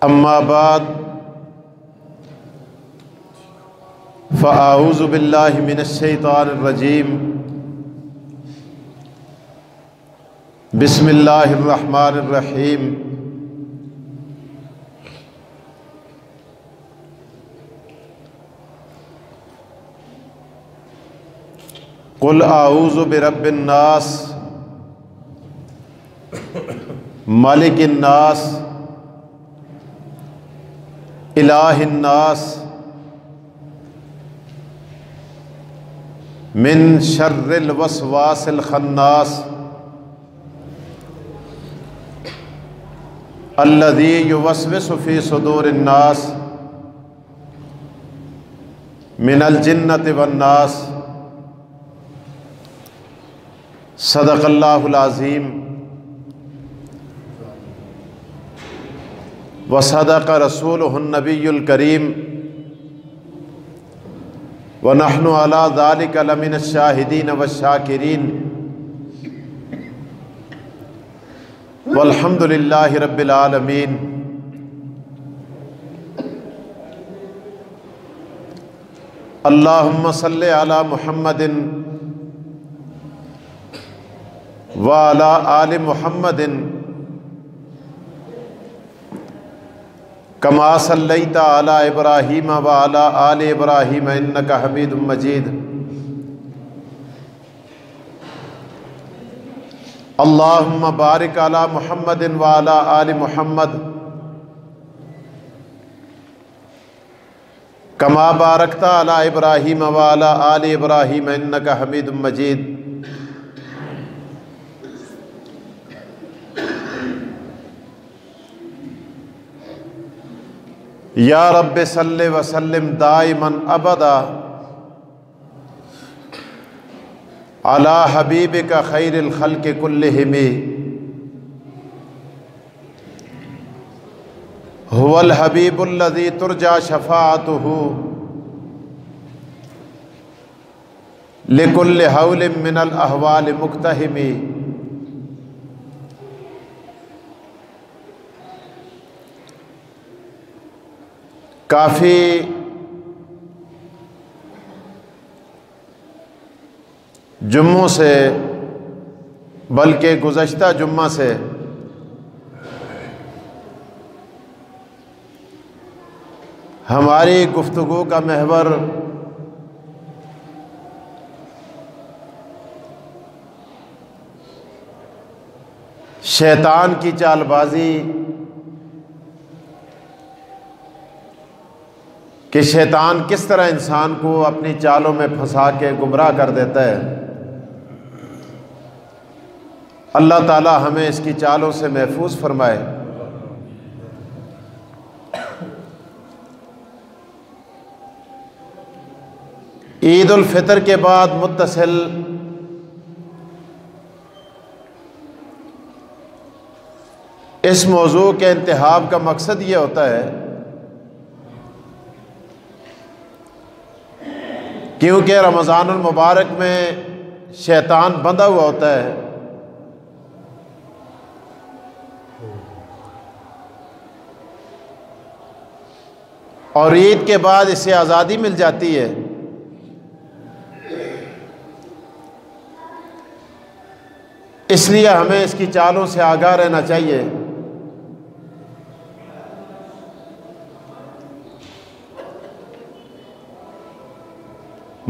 اما بعد فاعوذ باللہ من الشیطان الرجیم بسم اللہ الرحمن الرحیم قل اعوذ برب الناس مالک الناس الہ الناس من شر الوسواس الخناس الذی یوسوس فی صدور الناس من الجنۃ والناس صدق اللہ العظیم وصدق رسولہ النبی الکریم ونحن علی ذلک لمن الشاہدین والشاکرین والحمد للہ رب العالمین۔ اللہم صلی علی محمد وعلی آل محمد کما صلیت علی ابراہیم وعلی آل ابراہیم انک حمید مجید۔ اللہم بارک علی محمد وعلی آل محمد کما بارکت علی ابراہیم وعلی آل ابراہیم انک حمید مجید۔ یا رب صلی وسلم دائما ابدا علی حبیبک خیر الخلق کلہم هو الحبیب الذی ترجى شفاعته لکل حول من الاحوال مقتحم۔ کافی جمعوں سے بلکہ گزشتہ جمعہ سے ہماری گفتگو کا محور شیطان کی چال بازی کہ شیطان کس طرح انسان کو اپنی چالوں میں پھنسا کے گمراہ کر دیتا ہے۔ اللہ تعالی ہمیں اس کی چالوں سے محفوظ فرمائے۔ عید الفطر کے بعد متصل اس موضوع کے انتخاب کا مقصد یہ ہوتا ہے کیونکہ رمضان المبارک میں شیطان بندھا ہوا ہوتا ہے اور عید کے بعد اسے آزادی مل جاتی ہے، اس لیے ہمیں اس کی چالوں سے آگاہ رہنا چاہیے۔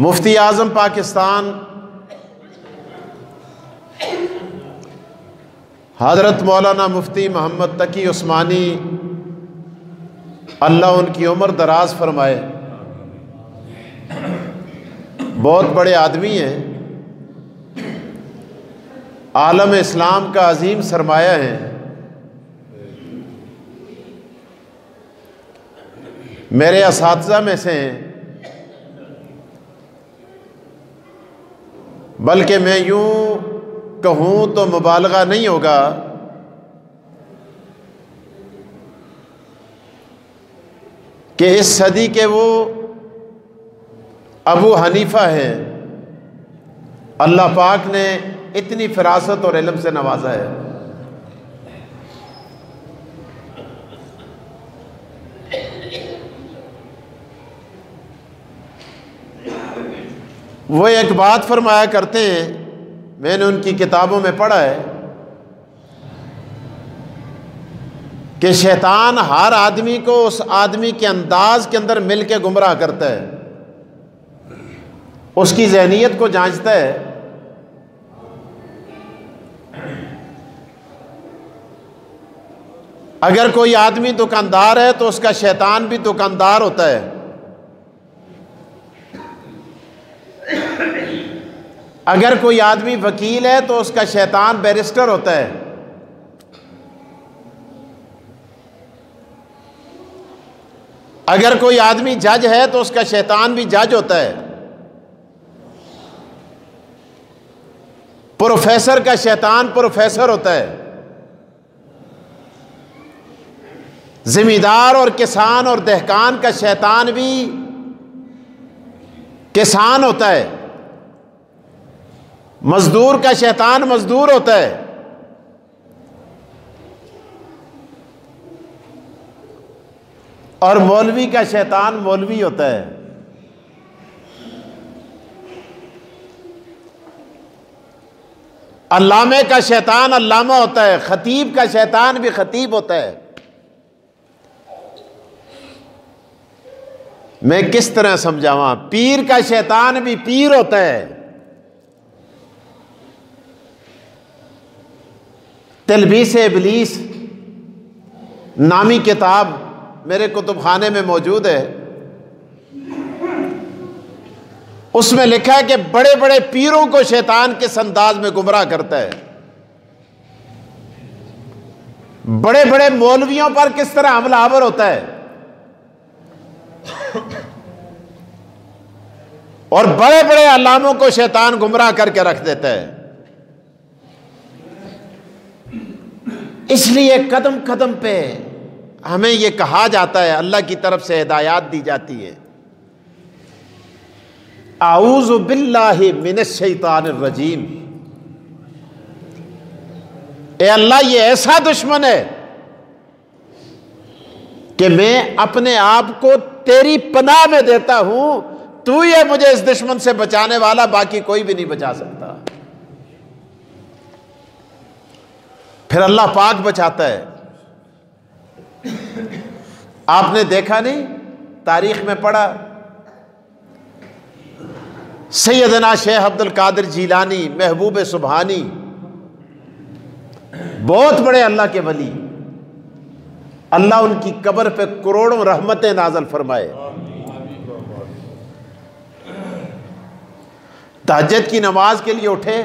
مفتی اعظم پاکستان حضرت مولانا مفتی محمد تقی عثمانی اللہ ان کی عمر دراز فرمائے، بہت بڑے آدمی ہیں، عالم اسلام کا عظیم سرمایہ ہیں۔ میرے اساتذہ میں سے ہیں، بلکہ میں یوں کہوں تو مبالغہ نہیں ہوگا کہ اس صدی کے وہ ابو حنیفہ ہیں، اللہ پاک نے اتنی فراست اور علم سے نوازا ہے۔ وہ ایک بات فرمایا کرتے ہیں، میں نے ان کی کتابوں میں پڑھا ہے کہ شیطان ہر آدمی کو اس آدمی کے انداز کے اندر مل کے گمراہ کرتا ہے، اس کی ذہنیت کو جانچتا ہے۔ اگر کوئی آدمی دکاندار ہے تو اس کا شیطان بھی دکاندار ہوتا ہے، اگر کوئی آدمی وکیل ہے تو اس کا شیطان بیرسٹر ہوتا ہے، اگر کوئی آدمی جج ہے تو اس کا شیطان بھی جج ہوتا ہے، پروفیسر کا شیطان پروفیسر ہوتا ہے، زمیندار اور کسان اور دہقان کا شیطان بھی کسان ہوتا ہے، مزدور کا شیطان مزدور ہوتا ہے، اور مولوی کا شیطان مولوی ہوتا ہے۔ علامے کا شیطان علامہ ہوتا ہے، خطیب کا شیطان بھی خطیب ہوتا ہے۔ میں کس طرح سمجھاواں؟ پیر کا شیطان بھی پیر ہوتا ہے۔ تلبیس ابلیس نامی کتاب میرے کتب خانے میں موجود ہے، اس میں لکھا ہے کہ بڑے بڑے پیروں کو شیطان کس انداز میں گمراہ کرتا ہے، بڑے بڑے مولویوں پر کس طرح حملہ آور ہوتا ہے، اور بڑے بڑے علاموں کو شیطان گمراہ کر کے رکھ دیتا ہے۔ اس لیے قدم قدم پہ ہمیں یہ کہا جاتا ہے، اللہ کی طرف سے ہدایات دی جاتی ہے، اعوذ باللہ من الشیطان الرجیم، اے اللہ یہ ایسا دشمن ہے کہ میں اپنے آپ کو تیری پناہ میں دیتا ہوں، تو ہی ہے مجھے اس دشمن سے بچانے والا، باقی کوئی بھی نہیں بچا سکتا۔ پھر اللہ پاک بچاتا ہے۔ آپ نے دیکھا نہیں، تاریخ میں پڑھا، سیدنا شیخ عبد القادر جیلانی محبوب سبحانی، بہت بڑے اللہ کے ولی، اللہ ان کی قبر پہ کروڑوں رحمتیں نازل فرمائے۔ تہجد کی نماز کے لیے اٹھے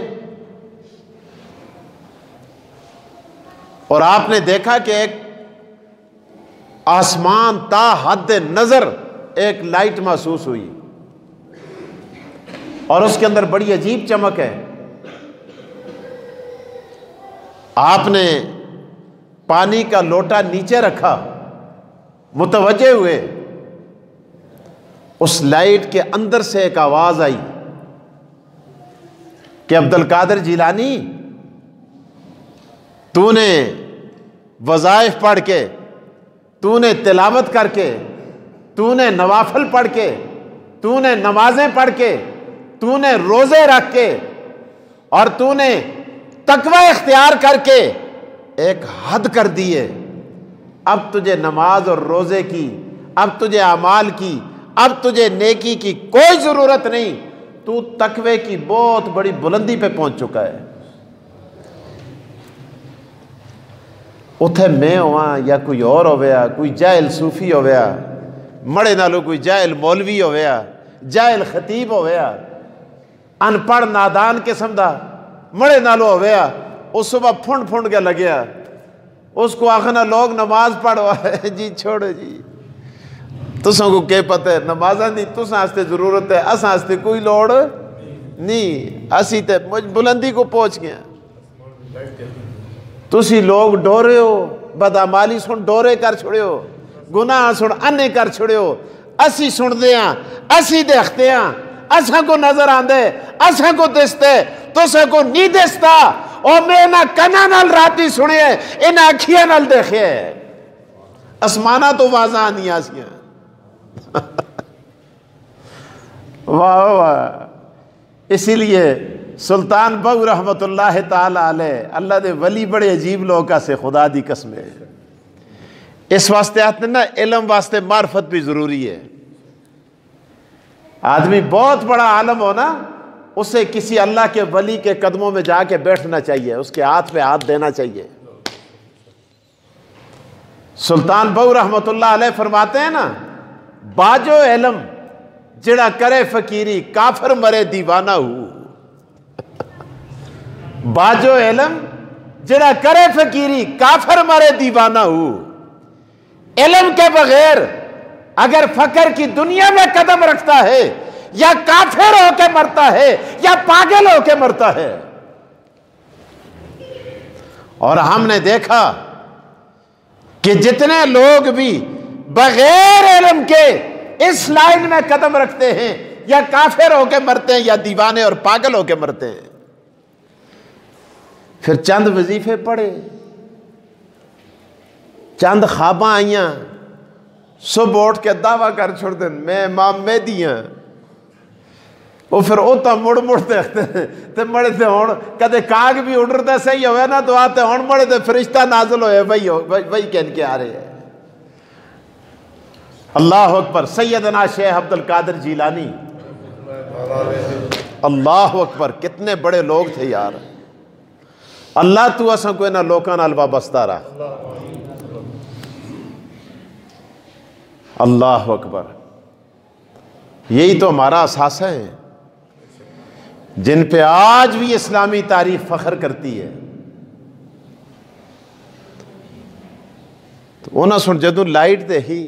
اور آپ نے دیکھا کہ ایک آسمان تا حد نظر ایک لائٹ محسوس ہوئی، اور اس کے اندر بڑی عجیب چمک ہے۔ آپ نے پانی کا لوٹا نیچے رکھا، متوجہ ہوئے، اس لائٹ کے اندر سے ایک آواز آئی کہ عبد القادر جیلانی، تو نے وظائف پڑھ کے، تو نے تلاوت کر کے، تو نے نوافل پڑھ کے، تو نے نمازیں پڑھ کے، تو نے روزے رکھ کے، اور تو نے تقوی اختیار کر کے ایک حد کر دی ہے، اب تجھے نماز اور روزے کی، اب تجھے اعمال کی، اب تجھے نیکی کی کوئی ضرورت نہیں، تو تقوی کی بہت بڑی بلندی پہ پہنچ چکا ہے۔ اتھے میں ہوا یا کوئی اور ہویا، کوئی جاہل صوفی ہویا، مڑے نالو کوئی جاہل مولوی ہویا، جاہل خطیب ہویا، ان پڑھ نادان قسم دا مڑے نالو ہویا، اس صبح پھنڈ پھنڈ کے لگیا، اس کو آخنا لوگ نماز پڑھو، جی چھوڑو جی، تسوں کو کیا پتہ ہے نمازاں دی تساں واسطے ضرورت ہے، اساں واسطے کوئی لوڑ نہیں، اسی تے بلندی کو پہنچ گیا۔ تسی لوگ ڈورے ہو، بدعمالی سن ڈورے کر چھڑے ہو، گناہ سن انے کر چھڑے ہو، اسی سن دیاں، اسی دیکھتے ہیں، اساں کو نظر آندے، اساں کو دستے، تساں کو نہیں دستا، اور میں نہ کنا نال راتی سنے، ان اکھیاں نال دیکھے، اسمانہ تو واضح نہیں آسیاں۔ واہ واہ، اسی لیے سلطان بہو رحمت اللہ تعالی علیہ اللہ دے ولی بڑے عجیب لوگوں سے خدا دی قسم ہے. اس واسطے آتے نا علم واسطے معرفت بھی ضروری ہے. آدمی بہت بڑا عالم ہونا اسے کسی اللہ کے ولی کے قدموں میں جا کے بیٹھنا چاہیے, اس کے ہاتھ پہ ہاتھ دینا چاہیے. سلطان بہو رحمت اللہ علیہ فرماتے ہیں نا, باجو علم جڑا کرے فقیری کافر مرے دیوانہ ہو. باجو علم جڑا کرے فقیری کافر مرے دیوانہ ہو. علم کے بغیر اگر فقر کی دنیا میں قدم رکھتا ہے یا کافر ہو کے مرتا ہے یا پاگل ہو کے مرتا ہے. اور ہم نے دیکھا کہ جتنے لوگ بھی بغیر علم کے اس لائن میں قدم رکھتے ہیں یا کافر ہو کے مرتے ہیں یا دیوانے اور پاگل ہو کے مرتے ہیں. پھر چند وظیفے پڑھے, چند خواباں آئیاں, صبح اٹھ کے دعویٰ کر چھوڑ دیں میں امام مہدی ہاں. وہ پھر اوتا مڑ دیکھتے ہیں تے مڑے تے ہون کدے کاغ بھی اڑتا صحیح ہوئے نا تو آتے ہون مڑے تے فرشتہ نازل ہوئے وہی کہن کے آ رہے ہیں. اللہ اکبر. سیدنا شیخ عبد القادر جیلانی, اللہ اکبر, کتنے بڑے لوگ تھے یار. اللہ تو اساں کوئی نہ لوکاں نال وابستہ رہا. اللہ اکبر. یہی تو ہمارا اثاثہ ہے جن پہ آج بھی اسلامی تاریخ فخر کرتی ہے. تو انہاں سن جدوں لائٹ دے ہی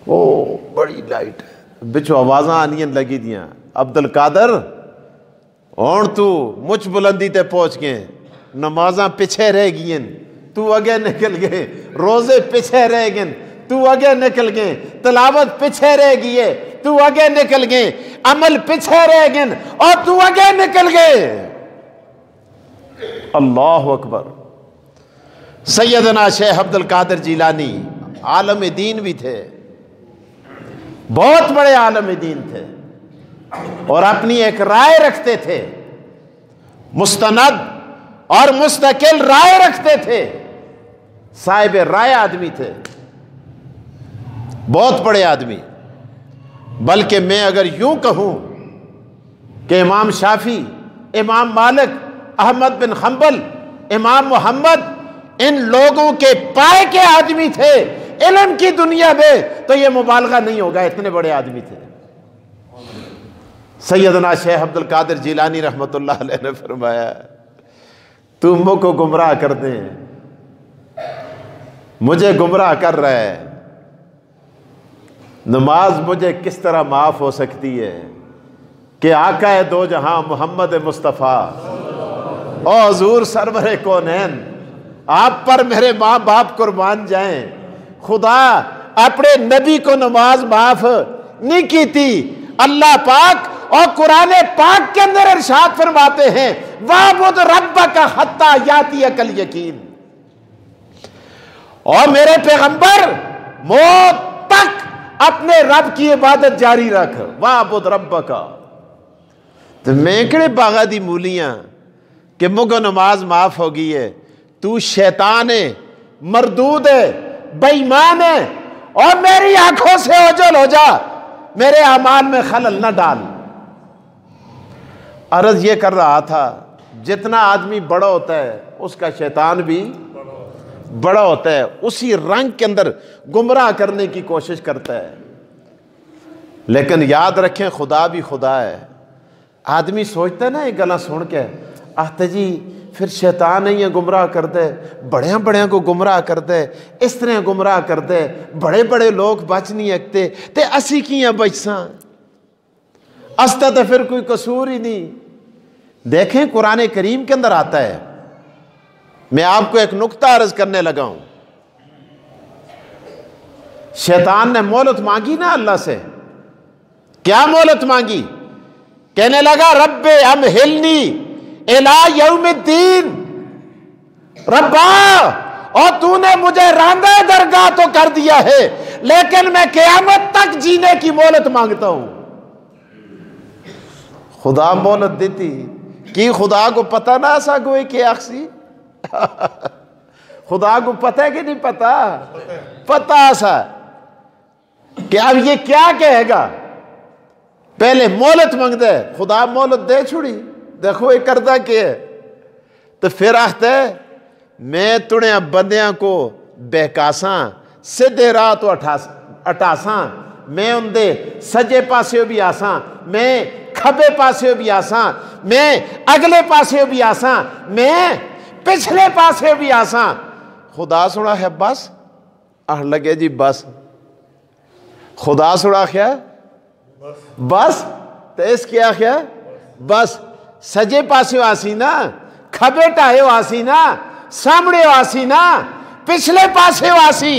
او بڑی لائٹ بچو آوازاں آنیاں لگی دیاں, عبد القادر ہون تو مچ بلندی تے پہنچ گئے, نمازاں پیچھے رہ گئیں تو اگے نکل گئے, روزے پیچھے رہ گئے تو اگے نکل گئے, تلاوت پیچھے رہ گئی ہے تو اگے نکل گئے, عمل پیچھے رہ گئے اور تو اگے نکل گئے. اللہ اکبر. سیدنا شیخ عبد القادر جیلانی عالم دین بھی تھے, بہت بڑے عالم دین تھے اور اپنی ایک رائے رکھتے تھے, مستند اور مستقل رائے رکھتے تھے, صاحب رائے آدمی تھے, بہت بڑے آدمی. بلکہ میں اگر یوں کہوں کہ امام شافعی, امام مالک, احمد بن حنبل, امام محمد ان لوگوں کے پائے کے آدمی تھے علم کی دنیا میں, تو یہ مبالغہ نہیں ہوگا, اتنے بڑے آدمی تھے. سیدنا شیخ عبد القادر جیلانی رحمت اللہ علیہ نے فرمایا تو مجھ کو گمراہ کر دیں, مجھے گمراہ کر رہا ہے, نماز مجھے کس طرح معاف ہو سکتی ہے کہ آقا دو جہاں محمد مصطفیٰ او حضور سرور کونین آپ پر میرے ماں باپ قربان جائیں, خدا اپنے نبی کو نماز معاف نہیں کی تھی. اللہ پاک اور قرآن پاک کے اندر ارشاد فرماتے ہیں وَاعْبُدْ رَبَّكَ حَتَّى يَأْتِيَكَ الْيَقِينُ, اور میرے پیغمبر موت تک اپنے رب کی عبادت جاری رکھ. وَاعْبُدْ رَبَّكَ. تو میں کڑے باغا دی مولیاں کہ مگو نماز معاف ہو گئی ہے, تو شیطان ہے, مردود ہے, بے ایمان ہے, اور میری آنکھوں سے اوجھل ہو جا, میرے اعمال میں خلل نہ ڈال. عرض یہ کر رہا تھا جتنا آدمی بڑا ہوتا ہے اس کا شیطان بھی بڑا ہوتا ہے, اسی رنگ کے اندر گمراہ کرنے کی کوشش کرتا ہے. لیکن یاد رکھیں خدا بھی خدا ہے. آدمی سوچتا ہے نا یہ گلا سن کے آہتے جی پھر شیطان نہیں ہے گمراہ کر دے, بڑیاں بڑیاں کو گمراہ کر دے, اس طرح گمراہ کر دے, بڑے بڑے لوگ بچ نہیں سکتے تے اسی کیاں بچساں, استا تو پھر کوئی قصور ہی نہیں. دیکھیں قرآن کریم کے اندر آتا ہے, میں آپ کو ایک نقطہ عرض کرنے لگا ہوں. شیطان نے مہلت مانگی نا اللہ سے, کیا مہلت مانگی؟ کہنے لگا رب امہلنی الی یوم الدین, ربا اور تو نے مجھے راندہ درگاہ تو کر دیا ہے لیکن میں قیامت تک جینے کی مہلت مانگتا ہوں. خدا مولت دیتی کی خدا کو پتہ نہ سا کوئی کہ آخسی خدا کو پتہ ہے کہ نہیں پتہ پتہ سا کہ اب یہ کیا کہے گا پہلے مولت مانگ دے خدا مولت دے چھوڑی دیکھو یہ کردہ کیا ہے تو پھر آختا ہے میں تڑے بندیاں کو بہکاساں سدھے راہ تو اٹھاساں میں ان دے سجے پاسے بھی آساں میں کھبے پاسے بھی آساں میں اگلے پاسے بھی آساں میں پچھلے پاسے بھی آساں خدا سنا ہے بس لگے جی بس خدا سنا کیا بس تو اس کیا کیا بس سجے پاسے آسی نا کھبے ٹاہے آسی نا سامنے آسی نا پچھلے پاسے آسی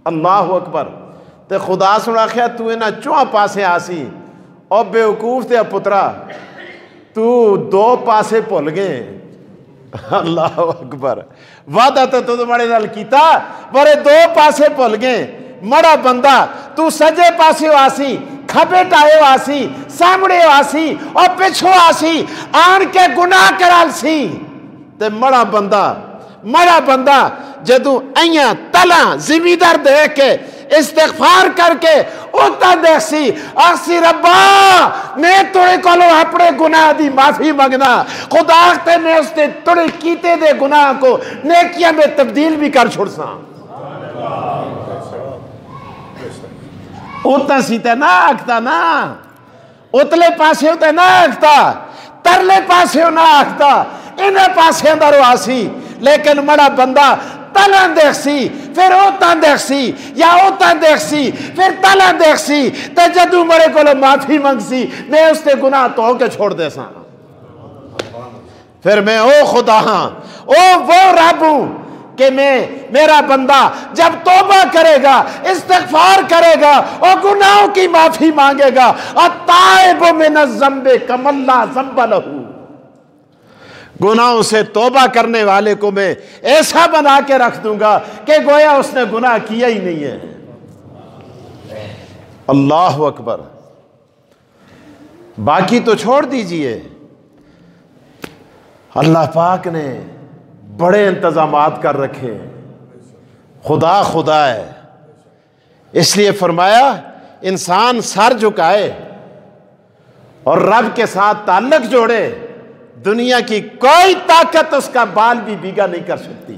اللہ اکبر تے خدا سنا کیا تو اینا چوہاں پاسے آسی اور بے وقوف تے پترا تو دو پاسے پھول گئے اللہ اکبر وعدہ تو تمہارے نال کیتا بڑے دو پاسے پھول گئے مڑا بندہ تو سجے پاسے آسی کھبے ٹائے آسی سامنے آسی اور پچھو آسی آن کے گناہ کرال سی تے مڑا بندہ جدو ایاں تلاں زمیدار دیکھ کے استغفار کر کے اوتا دیکھ سی آسی ربا میں توڑے کولو اپنے گناہ دی معافی مانگنا خدا آختے میں اس نے توڑے کیتے دے گناہ کو نیکیاں میں تبدیل بھی کر چھوڑ ساں اوتا سیتے نہ آکھتا نا اتلے پاسے ہوتے نہ آکھتا ترلے پاسے ہو نہ آکھتا انہیں پاسے اندر آسی لیکن مڑا بندہ تلن دیکھ سی پھر اوتا دیکھ سی یا اوتا دیکھ سی پھر تلن دیکھ سی تے جدو مرے کو معافی مانگ سی میں اس نے گناہ تو کے چھوڑ دے ساں پھر میں او خدا ہاں او وہ رب ہوں کہ میرا بندہ جب توبہ کرے گا استغفار کرے گا اور گناہوں کی معافی مانگے گا التائب من الذنب کمن لا ذنب لہ گناہوں سے توبہ کرنے والے کو میں ایسا بنا کے رکھ دوں گا کہ گویا اس نے گناہ کیا ہی نہیں ہے اللہ اکبر باقی تو چھوڑ دیجئے اللہ پاک نے بڑے انتظامات کر رکھے خدا ہے اس لیے فرمایا انسان سر جھکائے اور رب کے ساتھ تعلق جوڑے دنیا کی کوئی طاقت اس کا بال بھی بیگا نہیں کر سکتی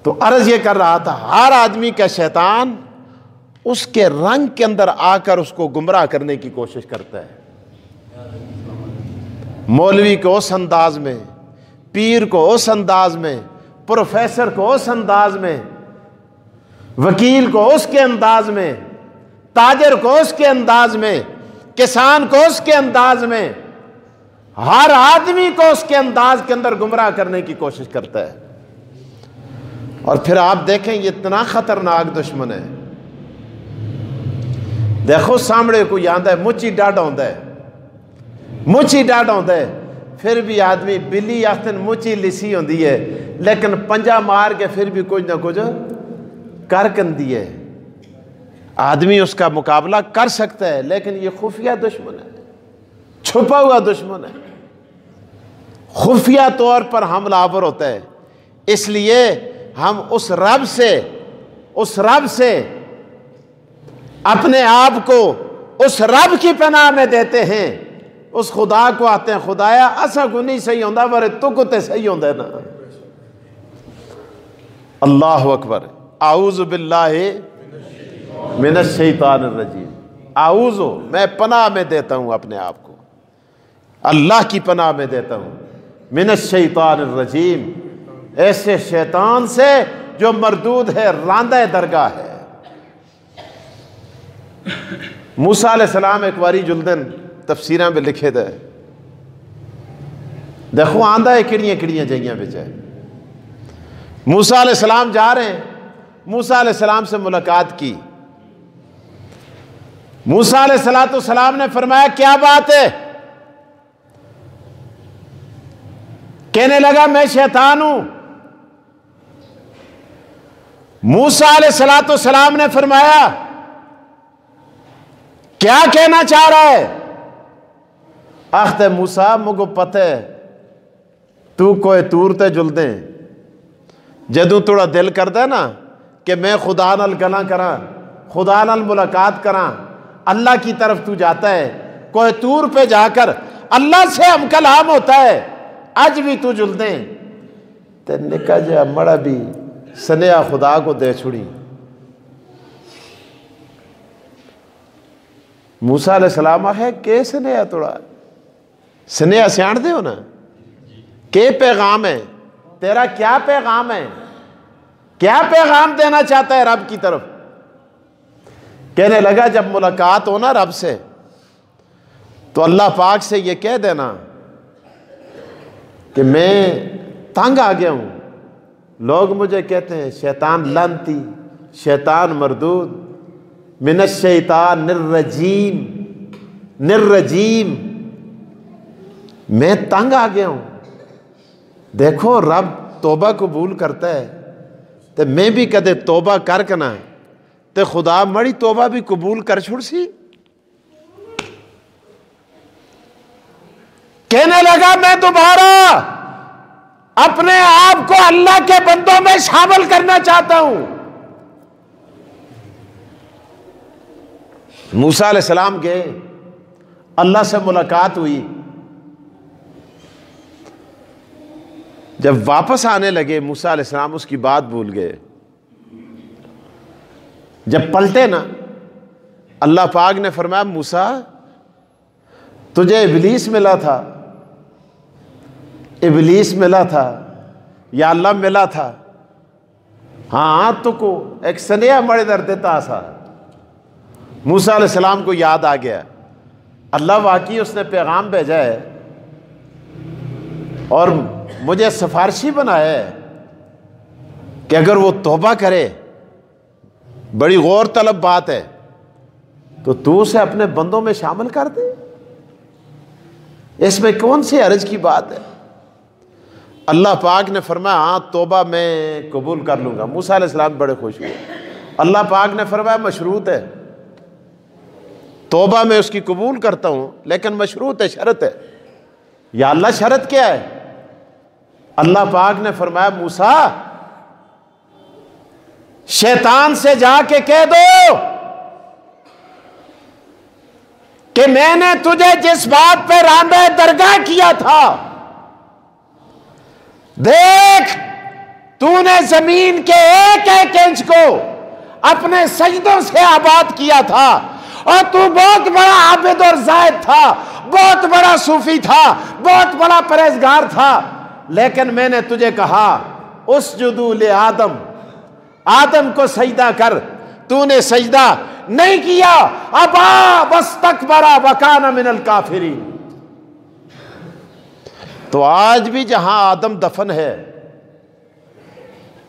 تو عرض یہ کر رہا تھا ہر آدمی کا شیطان اس کے رنگ کے اندر آ کر اس کو گمراہ کرنے کی کوشش کرتا ہے مولوی کو اس انداز میں پیر کو اس انداز میں پروفیسر کو اس انداز میں وکیل کو اس کے انداز میں تاجر کو اس کے انداز میں کسان کو اس کے انداز میں ہر آدمی کو اس کے انداز کے اندر گمراہ کرنے کی کوشش کرتا ہے اور پھر آپ دیکھیں یہ اتنا خطرناک دشمن ہے دیکھو سامنے کوئی آندا ہے مچھی ڈاڈا ہوندہ ہے پھر بھی آدمی بلی آختن مچھی لسی ہوندی ہے لیکن پنجا مار کے پھر بھی کچھ نہ کچھ کر کندی ہے آدمی اس کا مقابلہ کر سکتا ہے لیکن یہ خفیہ دشمن ہے چھپا ہوا دشمن ہے خفیہ طور پر حملہ آور ہوتا ہے اس لیے ہم اس رب سے اپنے آپ کو اس رب کی پناہ میں دیتے ہیں اس خدا کو آتے ہیں خدایا اسا کو نہیں صحیح ہوندہ ورے تو کو تے صحیح ہوندہ نا اللہ اکبر اعوذ باللہ من الشیطان الرجیم اعوذ میں پناہ میں دیتا ہوں اپنے آپ کو اللہ کی پناہ میں دیتا ہوں من الشیطان الرجیم ایسے شیطان سے جو مردود ہے راندہ درگاہ ہے موسیٰ علیہ السلام ایک واری جلدن تفسیریں بھی لکھے دے دیکھو آندہ ہے کڑیاں جائیاں بچے موسیٰ علیہ السلام جا رہے ہیں موسیٰ علیہ السلام سے ملاقات کی موسیٰ علیہ السلام نے فرمایا کیا بات ہے کہنے لگا میں شیطان ہوں موسیٰ علیہ السلام نے فرمایا کیا کہنا چاہ رہا ہے؟ آختے موسیٰ مگو پتہ ہے تو کوئی تور تے جل دیں جدوں توڑا دل کردہ ہے نا کہ میں خدا نال گلاں کراں، خدا نال ملاقات کراں، اللہ کی طرف تو جاتا ہے، کوئی تور پہ جا کر اللہ سے ہم کلام ہوتا ہے، آج بھی تو جل دیں تے نکا جا مڑا بھی سنیا خدا کو دے چھڑی۔ موسیٰ علیہ السلام ہے کہ سنیا توڑا سنیا سیان دے ہو نا کہ پیغام ہے تیرا، کیا پیغام ہے، کیا پیغام دینا چاہتا ہے رب کی طرف؟ کہنے لگا جب ملاقات ہو نا رب سے تو اللہ پاک سے یہ کہہ دینا کہ میں تنگ آ گیا ہوں، لوگ مجھے کہتے ہیں شیطان لعنتی، شیطان مردود، من الشیطان الرجیم، نرجیم، میں تنگ آ گیا ہوں۔ دیکھو رب توبہ قبول کرتا ہے تو میں بھی کدے توبہ کر کنا تو خدا مڑی توبہ بھی قبول کر چھوڑ سی۔ کہنے لگا میں دوبارہ اپنے آپ کو اللہ کے بندوں میں شامل کرنا چاہتا ہوں۔ موسیٰ علیہ السلام گئے، اللہ سے ملاقات ہوئی، جب واپس آنے لگے موسیٰ علیہ السلام اس کی بات بھول گئے۔ جب پلٹے نا اللہ پاک نے فرمایا موسیٰ تجھے ابلیس ملا تھا، ابلیس ملا تھا یا اللہ ملا تھا؟ ہاں تو کو ایک سنیا مڑے در دیتا سا۔ موسیٰ علیہ السلام کو یاد آ گیا اللہ واقعی اس نے پیغام بھیجا ہے اور مجھے سفارشی بنایا ہے کہ اگر وہ توبہ کرے، بڑی غور طلب بات ہے، تو اسے اپنے بندوں میں شامل کر دے، اس میں کون سی حرج کی بات ہے؟ اللہ پاک نے فرمایا ہاں توبہ میں قبول کر لوں گا۔ موسیٰ علیہ السلام بڑے خوش ہوئے۔ اللہ پاک نے فرمایا مشروط ہے، توبہ میں اس کی قبول کرتا ہوں لیکن مشروط ہے، شرط ہے۔ یا اللہ شرط کیا ہے؟ اللہ پاک نے فرمایا موسیٰ شیطان سے جا کے کہہ دو کہ میں نے تجھے جس بات پہ راندہ درگاہ کیا تھا، دیکھ تو نے زمین کے ایک ایک انچ کو اپنے سجدوں سے آباد کیا تھا، اور تو بہت بڑا عابد اور زاہد تھا، بہت بڑا صوفی تھا، بہت بڑا پرہیزگار تھا، لیکن میں نے تجھے کہا اسجدوا لآدم، آدم کو سجدہ کر، تو نے سجدہ نہیں کیا، ابا واستکبر وکان من الکافرین۔ تو آج بھی جہاں آدم دفن ہے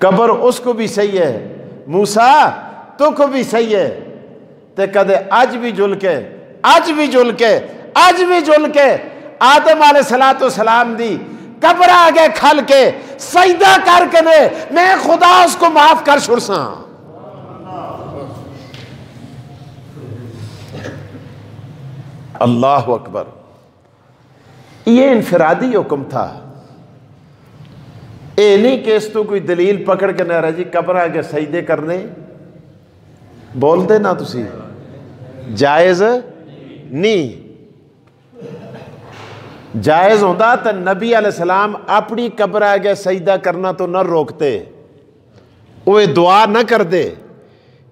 قبر اس کو بھی صحیح ہے، موسیٰ تو کو بھی صحیح ہے، تے کدے آج بھی جل کے آدم علیہ السلام دی قبر آگے کھل کے سجدہ کر کے میں خدا اس کو معاف کر چھڑساں۔ اللہ اکبر۔ یہ انفرادی حکم تھا، اے نہیں کہ اس تو کوئی دلیل پکڑ کے نہ رہ جی قبر آگے سجدے کرنے بول دے نا تسی جائز نہیں۔ جائز ہوتا تو نبی علیہ السلام اپنی قبر آگے سجدہ کرنا تو نہ روکتے، وہ دعا نہ کر دے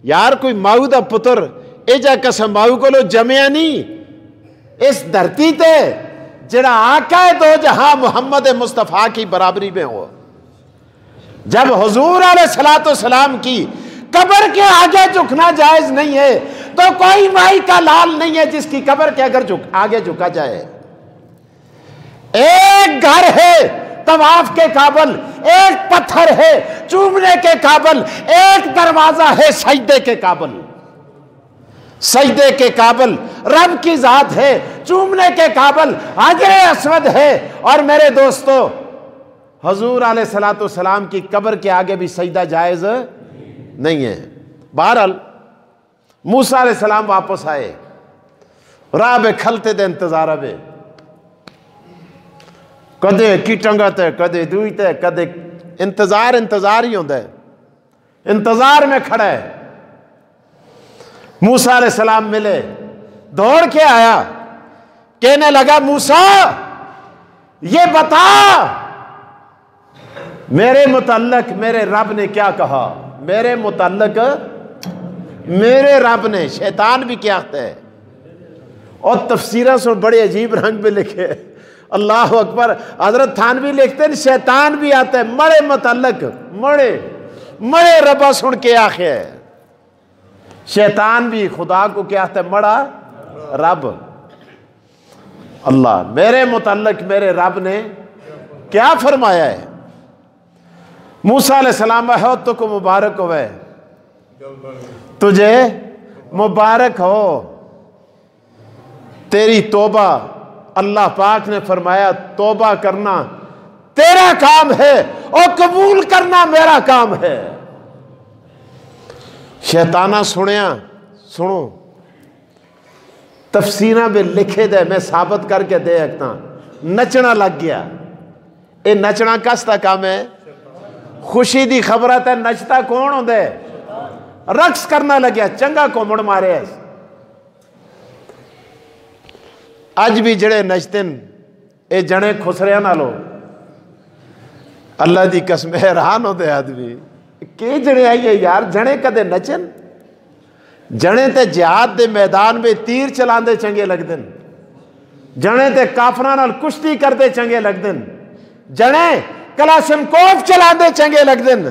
یار کوئی ماؤ دا پتر ایجا قسم ماؤ کو لو جمعہ نہیں اس دھرتی تے جڑا آقا دو جہاں محمد مصطفیٰ کی برابری میں ہو۔ جب حضور علیہ السلام کی قبر کے آگے جھکنا جائز نہیں ہے تو کوئی مائی کا لال نہیں ہے جس کی قبر کے اگر آگے جھکا جائے۔ ایک گھر ہے طواف کے قابل، ایک پتھر ہے چومنے کے قابل، ایک دروازہ ہے سجدے کے قابل۔ سجدے کے قابل رب کی ذات ہے، چومنے کے قابل حجر اسود ہے۔ اور میرے دوستو حضور علیہ السلام کی قبر کے آگے بھی سجدہ جائز نہیں ہے۔ بہرحال موسیٰ علیہ السلام واپس آئے، راہ بے کھلتے دے انتظارہ بے کدے کی ٹنگت ہے کدے دویت ہے کدے انتظار ہی ہوندہ ہے انتظار میں کھڑا ہے موسیٰ علیہ السلام ملے دوڑ کے آیا کہنے لگا موسیٰ یہ بتا میرے متعلق میرے رب نے کیا کہا میرے متعلق میرے رب نے شیطان بھی کیا کہتا ہے اور تفسیرہ سے بڑے عجیب رنگ میں لکھے اللہ اکبر حضرت تھانوی لکھتے ہیں شیطان بھی آتا ہے مڑے متعلق مڑے ربا سن کے آخر شیطان بھی خدا کو کیا کہتا ہے مڑا رب اللہ میرے متعلق میرے رب نے کیا فرمایا ہے موسیٰ علیہ السلام ہے تو کو مبارک ہوئے تجھے مبارک ہو تیری توبہ اللہ پاک نے فرمایا توبہ کرنا تیرا کام ہے اور قبول کرنا میرا کام ہے شیطانہ سنو تفسیرہ میں لکھے دے میں ثابت کر کے دے اکتا نچنا لگ گیا اے نچنا کستا کام ہے خوشی دی خبرت ہے نچتا کون ہوں دے رقص کرنا لگیا چنگا کو مڑ مارے ہے آج بھی جڑے نچتن اے جنے خسریاں نہ لو اللہ دی قسم حیران ہو دے آدمی کہ جڑے آئیے یار جنے کدے نچن جنے تے جہاد دے میدان میں تیر چلان دے چنگے لگ دن جنے تے کافران نال کشتی کر دے چنگے لگ دن جنے کلاشنکوف چلان دے چنگے لگ دن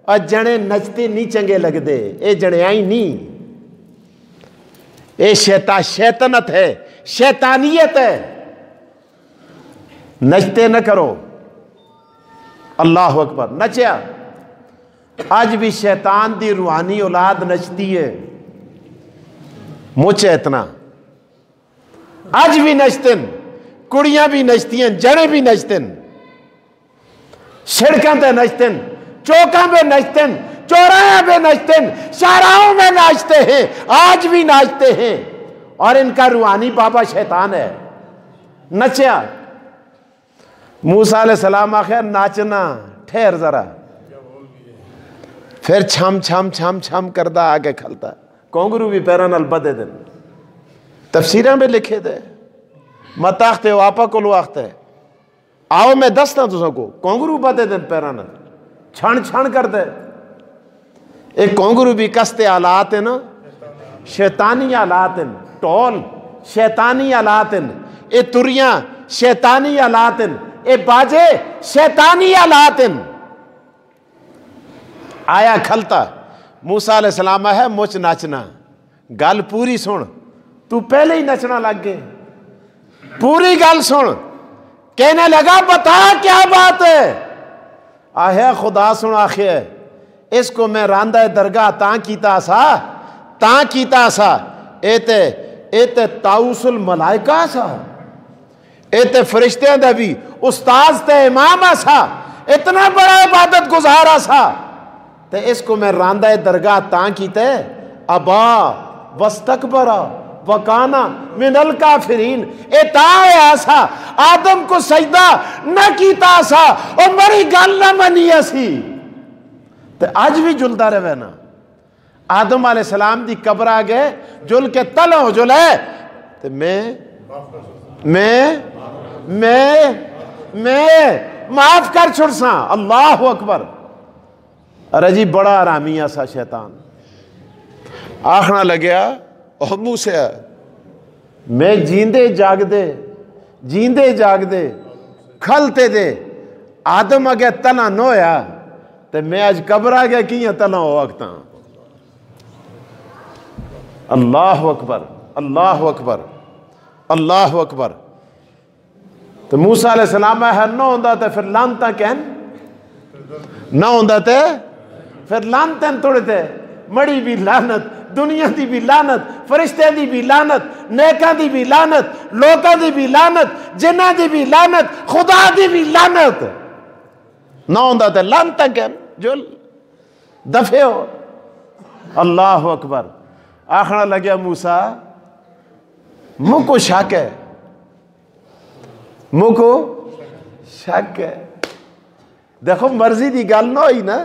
اور جنے نچتے نہیں چنگے لگ دے اے جنے آئی نہیں اے شیطنت ہے شیطانیت ہے نچتے نہ کرو اللہ اکبر نچیا آج بھی شیطان دی روحانی اولاد نچتی ہے مجھے اتنا آج بھی نچتن کڑیاں بھی نچتی ہیں جڑے بھی نچتن سڑکاں تے نچتن چوکاں پہ نچتن چوراہے پہ نچتن شاہراہوں میں ناچتے ہیں آج بھی ناچتے ہیں اور ان کا روحانی بابا شیطان ہے نچیا موسیٰ علیہ السلام آخر ناچنا ٹھہر ذرا پھر چھم کردہ آگے کھلتا کونگرو بھی پیران البدے دن تفسیریں میں لکھے دے متاختے واپا کو لو آختے آؤ میں دستا تو سکو کونگرو بدے دن پیران چھن کر دے ایک کونگرو بھی کستے آلات ہیں نا شیطانی آلات ہیں ٹول شیطانی آلات ہیں اے تریاں شیطانی آلات ہیں اے باجے شیطانی آلات ہیں آیا کھلتا موسیٰ علیہ السلام ہے مجھ ناچنا گل پوری سن تو پہلے ہی نچنا لگ گئے پوری گل سن کہنے لگا بتا کیا بات ہے آہے خدا سن آخر اس کو میں راندہ درگاہ تاں کیتا سا ایتے تاؤس الملائکہ سا ایتے فرشتے دا بھی استاذ تے امام سا اتنا بڑا عبادت گزارا سا تے اس کو میں راندہ درگاہ تاں کیتے ابا واستکبرا وکانا من الکافرین اے تاں ایسا آدم کو سجدہ نہ کیتا سا اور میری گل نہ منی سی تے آج بھی جلدہ رہے نا آدم علیہ السلام دی قبر آگے جل کے تلوں جلے تے میں معاف کر چھڑ سا اللہ اکبر ارے جی بڑا آرامیہ سا شیطان آخنا لگیا اور منہ سے میں جیندے جاگ دے کھلتے دے آدم اگے تنا نویا تو میں آج قبر آگے کیاں تنا ہو وقتا اللہ اکبر اللہ اکبر اللہ اکبر تو موسیٰ علیہ السلام ہے نہ ہوندہ تے پھر لانتا کہن نہ ہوندہ تے پھر لانتیں توڑے تے مڑی بھی لانت دنیا دی بھی لانت فرشتے دی بھی لانت نیکاں دی بھی لانت لوکاں دی بھی لانت جنہ دی بھی لانت خدا دی بھی لانت نہ ہوندہ تے لانتا کہن جو دفع ہو اللہ اکبر آخنا لگیا موسیٰ منہ کو شک ہے، منہ کو شک ہے۔ دیکھو مرضی دی گل نہ ہوئی نا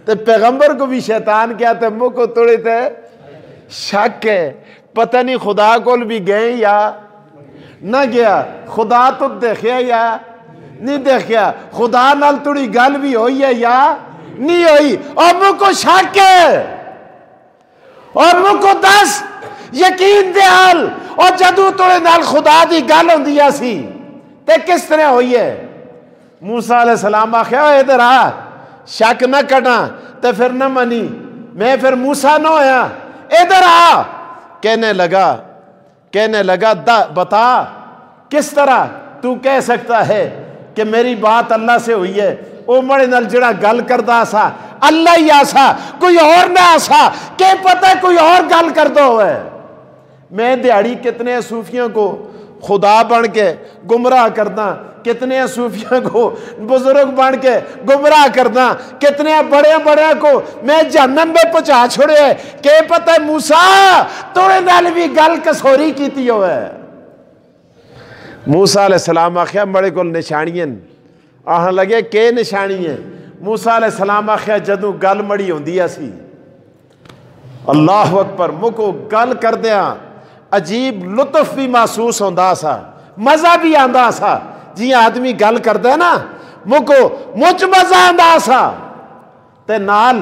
تو پیغمبر کو بھی شیطان کیا تھا منہ کو توڑے تھے شک ہے، پتہ نہیں خدا کول بھی گئے یا نہ گیا، خدا تو دیکھیا یا نہیں دیکھیا، خدا نال توڑی گل بھی ہوئی ہے یا نہیں ہوئی، اور منہ کو شک ہے، اور منہ کو دس یقین دے حال، اور جدو توڑے نال خدا دی گل ہوں دیا سی تے کس طرح ہوئی ہے؟ موسیٰ علیہ السلام آخیا ادھر آ، شک نہ کرنا، تے پھر نہ منی، میں پھر موسیٰ نہ ہویا، ادھر آ، کہنے لگا بتا کس طرح تو کہہ سکتا ہے کہ میری بات اللہ سے ہوئی ہے؟ او مڑے نال جڑا گل کردا سا اللہ ہی آسا، کوئی اور نہ آسا، کہ پتہ ہے کوئی اور گل کردہ ہوئے۔ میں دیہڑی کتنے صوفیوں کو خدا بن کے گمراہ کرنا، کتنے صوفیوں کو بزرگ بن کے گمراہ کرنا، کتنے بڑے بڑے کو میں جہنم میں پہنچا چھوڑے، کہ پتہ ہے موسیٰ توڑے نال بھی گل کسوری کیتی ہوئے۔ موسیٰ علیہ السلام آخیا بڑے کول نشانیاں، آہاں لگے کہ نشانی ہیں؟ موسیٰ علیہ السلام آخیا جدوں گل مڑی ہوندی سی، اللہ اکبر، مکو گل کر دیا عجیب لطف بھی محسوس ہوندا سا، مزہ بھی آندا سا، جی آدمی گل کردا ہے نا مکو مجھ مزہ آندا سا، تے نال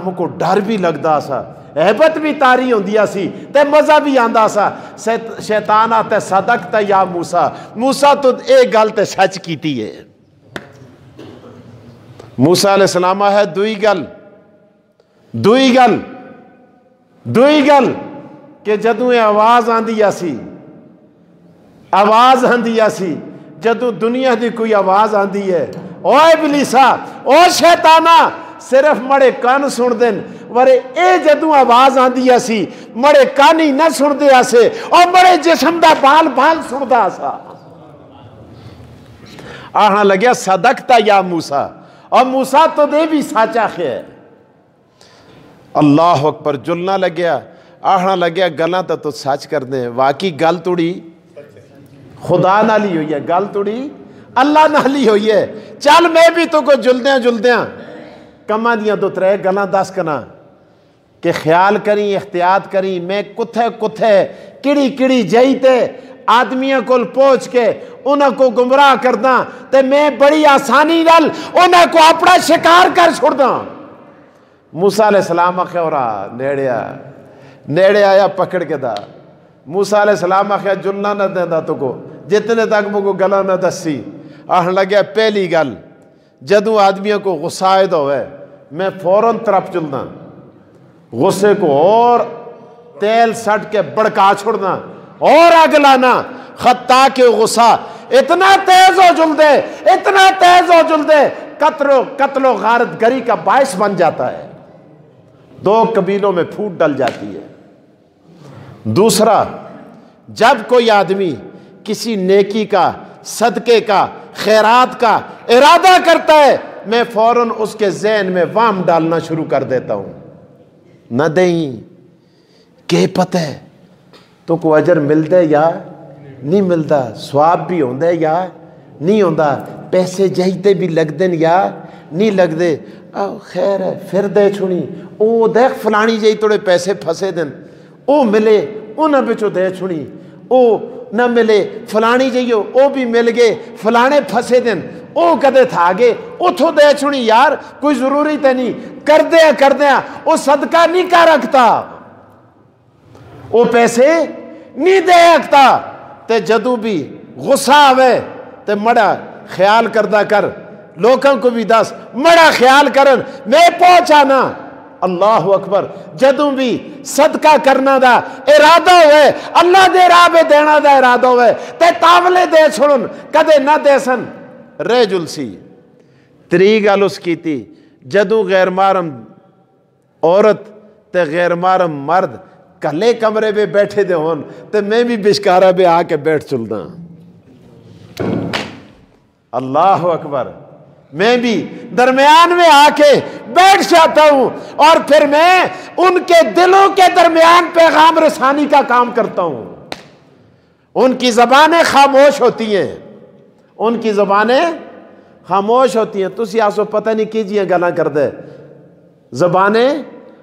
مکو ڈر بھی لگدا سا، ہیبت بھی تاری ہوندی سی، تے مزہ بھی آندا سا۔ شیطان آتا صدقت یا موسیٰ، موسیٰ تو ایک گل تے سچ کیتی ہے۔ موسیٰ علیہ السلام ہے دوئی گل کہ جدوں آواز آندی سی جدوں دنیا دی کوئی آواز آندی ہے، او ابلیسا، او شیطانا، صرف مڑے کان سن دین، ورے اے جدوں آواز آندی سی مڑے کانی نہ سن دیا سے، اور مڑے جسم دا بال سن دا سا۔ آہاں لگیا صدقتا یا موسیٰ، اور موسیٰ تو دے بھی سچا ہے۔ اللہ اکبر، جلنا لگیا، آہاں لگیا گلاں تو سچ کر دیں، واقعی گل توڑی خدا نال ہی ہوئی ہے، گل توڑی اللہ نال ہی ہوئی ہے، چل میں بھی تو کو جلدیاں کماں دیاں دو ترے گلاں دس کنا کہ خیال کریں، احتیاط کریں، میں کتھے کڑی جائی تے آدمیاں کو پہنچ کے انہاں کو گمراہ کرنا، تے میں بڑی آسانی نال انہاں کو اپنا شکار کر چھوڑنا۔ موسیٰ علیہ السلام آخیا اورا نیڑے آیا پکڑ کے دا، موسیٰ علیہ السلام آخیا جلنا نہ دینا تو کو، جتنے تک مجھے گلہ نہ دسی۔ آہن لگیا پہلی گل، جدوں آدمیوں کو غصہ آئے ہوئے میں فوراً طرف چلنا، غصے کو اور تیل سٹ کے بڑکا چھوڑنا اور آگ لانا، خطا کہ غصہ اتنا تیز ہو جل دے قتل و غارت گری کا باعث بن جاتا ہے، دو قبیلوں میں پھوٹ ڈل جاتی ہے۔ دوسرا، جب کوئی آدمی کسی نیکی کا، صدقے کا، خیرات کا ارادہ کرتا ہے، میں فوراً اس کے ذہن میں وام ڈالنا شروع کر دیتا ہوں، نہ دیں کہ پتہ ہے تو کو اجر ملتا ہے یا نہیں ملتا، ثواب بھی ہوندہ ہے یا نہیں ہوندہ، پیسے جہیتے بھی لگ دیں یا نہیں لگ دے، خیر ہے پھر دے چھوڑی، او دیکھ فلانی جہی توڑے پیسے پھسے دیں، او ملے انہاں بچو دے چھوڑی، او نہ ملے فلانی جہیو او بھی مل گئے، فلانے پھسے دیں او کدے تھا گے اتھو دے چھوڑی، یار کوئی ضروری تے نہیں، کر دیا او صدقہ نہیں کر رکھتا، او پیسے نہیں دے رکھتا، تے جدو بھی غصہ آوے تے مڑا خیال کردہ کر، لوگوں کو بھی دس مڑا خیال کرن میں پہنچانا۔ اللہ اکبر، جدوں بھی صدقہ کرنا دا ارادہ ہوئے، اللہ دے راہ میں دینا دا ارادہ ہوئے، تے تاولے دے چھوڑن کدے نہ دے سن رہ جلسی۔ تری گل اس کی تھی، جدوں غیر محرم عورت تے غیر محرم مرد کلے کمرے پہ بیٹھے دے ہون تے میں بھی بشکارہ پہ آ کے بیٹھ چلنا، اللہ اکبر، میں بھی درمیان میں آ کے بیٹھ جاتا ہوں، اور پھر میں ان کے دلوں کے درمیان پیغام رسانی کا کام کرتا ہوں۔ ان کی زبانیں خاموش ہوتی ہیں، ان کی زبانیں خاموش ہوتی ہیں۔ تسی آسو پتہ نہیں کیجیے گلاں کر دے، زبانیں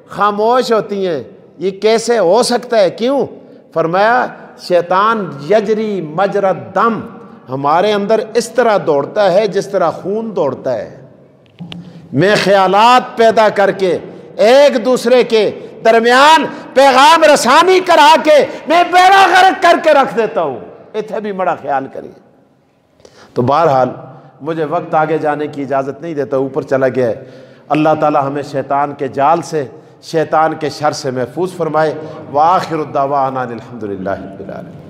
خاموش ہوتی ہیں، یہ کیسے ہو سکتا ہے؟ کیوں؟ فرمایا شیطان یجری مجرد دم، ہمارے اندر اس طرح دوڑتا ہے جس طرح خون دوڑتا ہے۔ میں خیالات پیدا کر کے ایک دوسرے کے درمیان پیغام رسانی کرا کے میں بیڑا غرق کر کے رکھ دیتا ہوں، اتھے بھی بڑا خیال کریے۔ تو بہرحال مجھے وقت آگے جانے کی اجازت نہیں دیتا، اوپر چلا گیا ہے۔ اللہ تعالی ہمیں شیطان کے جال سے، شیطان کے شر سے محفوظ فرمائے۔ وآخر الدعوانا الحمدللہ رب العالمین۔